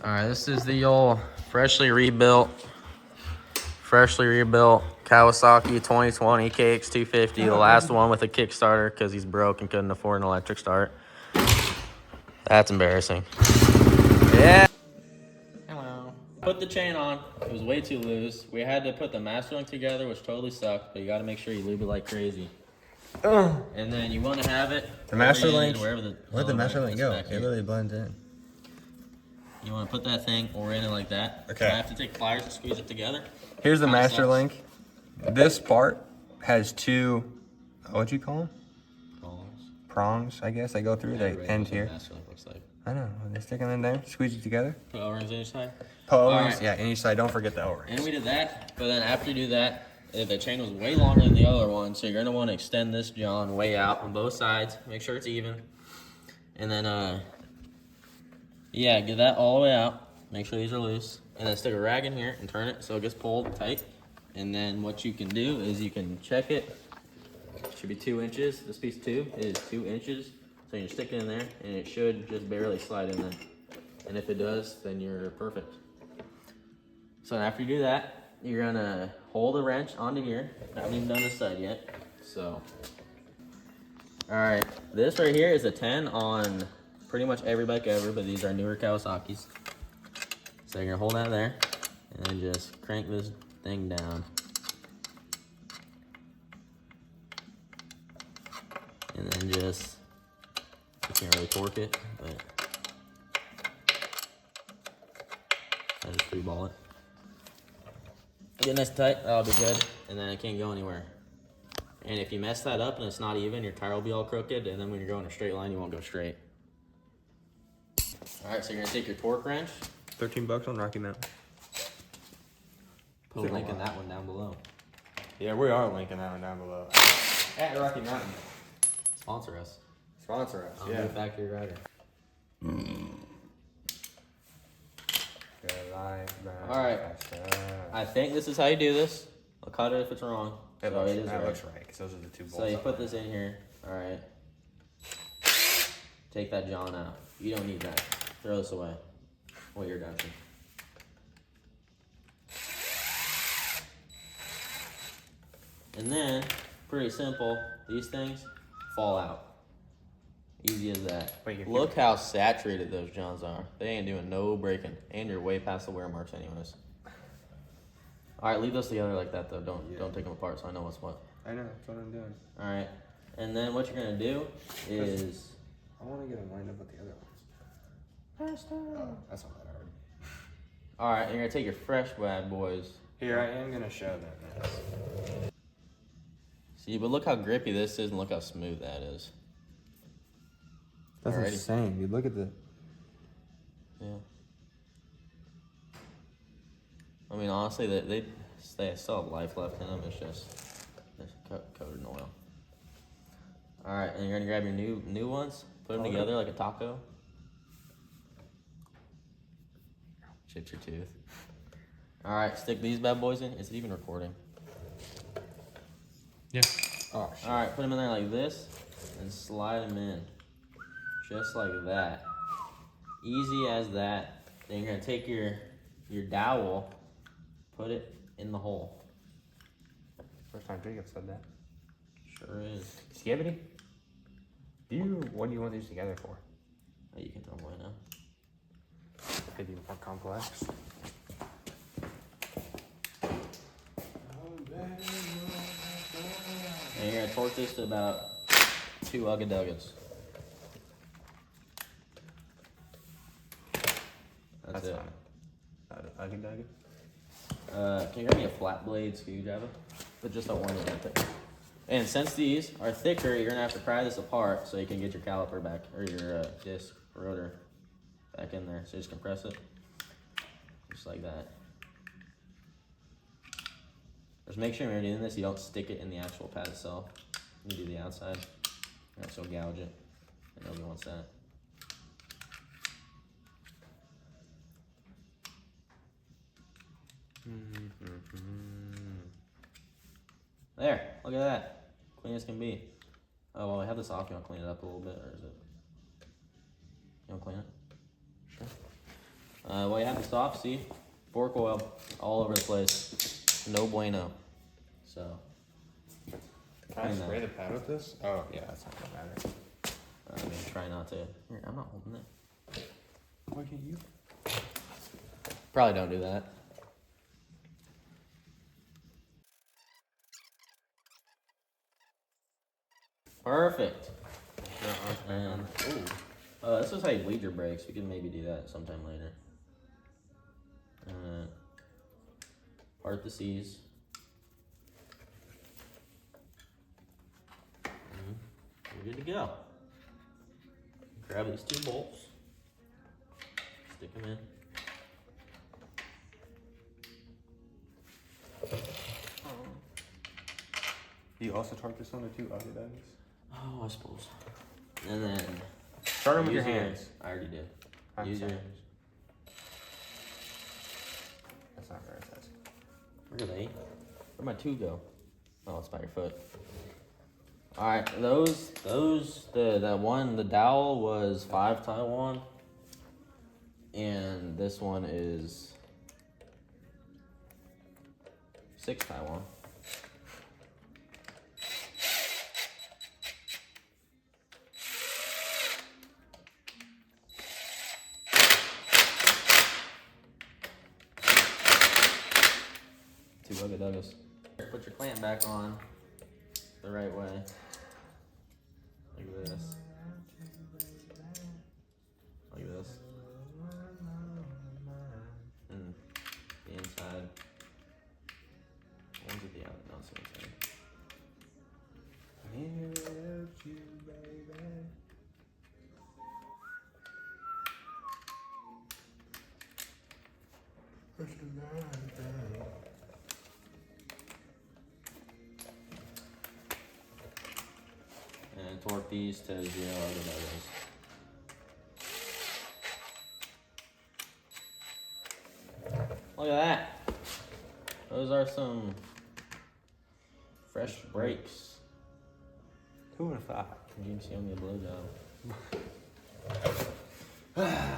All right, this is the old freshly rebuilt Kawasaki 2020 KX250, the last one with a Kickstarter because he's broke and couldn't afford an electric start. That's embarrassing. Yeah. Hello. Put the chain on. It was way too loose. We had to put the master link together, which totally sucked, but you got to make sure you lube it like crazy. And then you want to have it. The master link. Where'd the master link go? It literally blends in. You want to put that thing in it like that. Okay. I have to take pliers to squeeze it together. Here's the master link. This part has two, what'd you call them? Prongs, I guess. They go through. They end here. Master link looks like. I know. When they stick them in there, squeeze it together. Put O-rings on each side. Put O-rings, yeah, on each side. Don't forget the O-rings. And we did that, but then after you do that, the chain was way longer than the other one, so you're gonna want to extend this John way out on both sides. Make sure it's even. And then, yeah, get that all the way out. Make sure these are loose. And then stick a rag in here and turn it so it gets pulled tight. And then what you can do is you can check it. It should be 2 inches. This piece 2 is 2 inches. So you stick it in there and it should just barely slide in there. And if it does, then you're perfect. So after you do that, you're gonna hold the wrench onto here. I haven't even done this side yet. So, all right, this right here is a 10 on pretty much every bike ever, but these are newer Kawasaki's. So you're gonna hold that there, and then just crank this thing down. And then just, you can't really torque it, but I just free ball it. Get nice and tight, that'll be good, and then it can't go anywhere. And if you mess that up and it's not even, your tire will be all crooked, and then when you're going a straight line, you won't go straight. All right, so you're gonna take your torque wrench. $13 on Rocky Mountain. Put a link in that one down below. Yeah, we are linking that one down below. At Rocky Mountain. Sponsor us. Sponsor us, I'm a factory rider. All right. I think this is how you do this. I'll cut it if it's wrong. That looks right, because those are the two bolts. So you put this in here. All right. Take that John out. You don't need that. Throw this away. Well, you're done. And then, pretty simple, these things fall out. Easy as that. Look how saturated those Johns are. They ain't doing no braking. And you're way past the wear marks anyways. Alright, leave those together like that though. Don't take them apart so I know what's what. I know, that's what I'm doing. Alright. And then what you're gonna do is, I wanna get them lined up with the other ones. Oh, that's not that hard. alright, and you're gonna take your fresh bad boys. Here, I am gonna show them this. See, but look how grippy this is and look how smooth that is. That's insane, dude. Look at the... Yeah. I mean, honestly, they still have life left in them. It's just coated in oil. All right, and you're gonna grab your new ones, put them together like a taco. Chips your tooth. All right, stick these bad boys in. Is it even recording? Yeah. Oh, shit. All right, put them in there like this and slide them in. Just like that. Easy as that. Then you're gonna take your dowel, put it in the hole. First time Jacob said that. Sure is. Skibbity? What do you want these together for? Oh, you can throw them away now. Could be more complex. And you're gonna torque this to about 2 ugga-duggas. That's it. Ugga-dugga? Can you grab me a flat blade screwdriver? But just don't want it thick. And since these are thicker, you're gonna have to pry this apart so you can get your caliper back, or your disc rotor back in there. So just compress it, just like that. Just make sure when you're doing this, you don't stick it in the actual pad itself. You do the outside, and so gouge it, and nobody wants that. There, look at that. Clean as can be. Oh, well, I have this off. You want to clean it up a little bit, or is it? You want to clean it? Sure. Well, you have to stop. See, fork oil all over the place. No bueno. So. Can I spray the pad with this? Oh, yeah, that's not gonna matter. I mean, try not to. Here, I'm not holding it. Why can't you? Probably don't do that. Perfect. And this is how you bleed your brakes. We can maybe do that sometime later. Part the C's. We're good to go. Grab these 2 bolts. Stick them in. Do you also torque this on the 2 other bags? Oh, I suppose. And then Start them with your use hands. I already did. I'm Use sorry. your. That's not very fast. Where are they? Where'd my 2 go? Oh, it's by your foot. All right, the dowel was 5 Taiwan, and this one is 6 Taiwan. Two ugga duggas. Put your clamp back on the right way. Like this. Like this. And the inside. One's at the out, no, it's the inside. And torque these to 0 other levels. Look at that. Those are some fresh brakes. 2 and 5. You can see on me a blowjob.